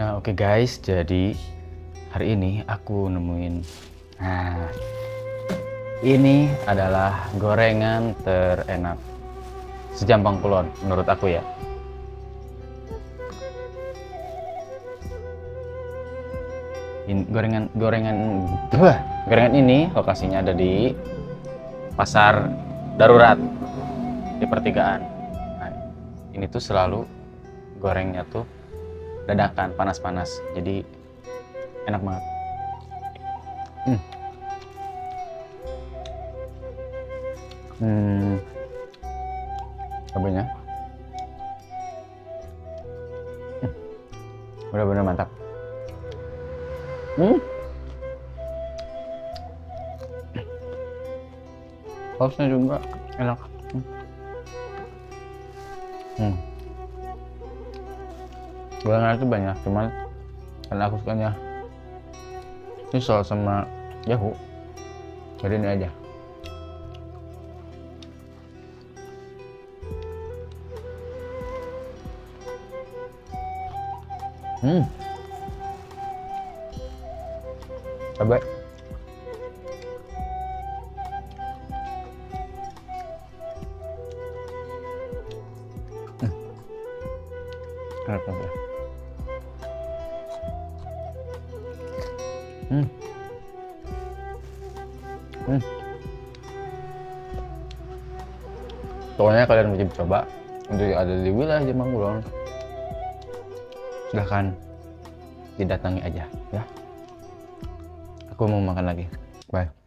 Nah oke guys, jadi hari ini aku nemuin, ini adalah gorengan terenak sejampang Kulon menurut aku ya. Gorengan ini lokasinya ada di pasar darurat di pertigaan. Nah, ini tuh selalu gorengnya tuh dadakan, panas-panas, jadi enak banget. Cabenya bener-bener mantap. Sausnya juga enak. Gorengan itu banyak, cuman karena aku sukanya misal sama jahu, jadi ini aja. Coba. Enak banget. Pokoknya kalian wajib coba untuk yang ada di wilayah Jembang Kulon. Silahkan didatangi aja ya. Aku mau makan lagi. Bye.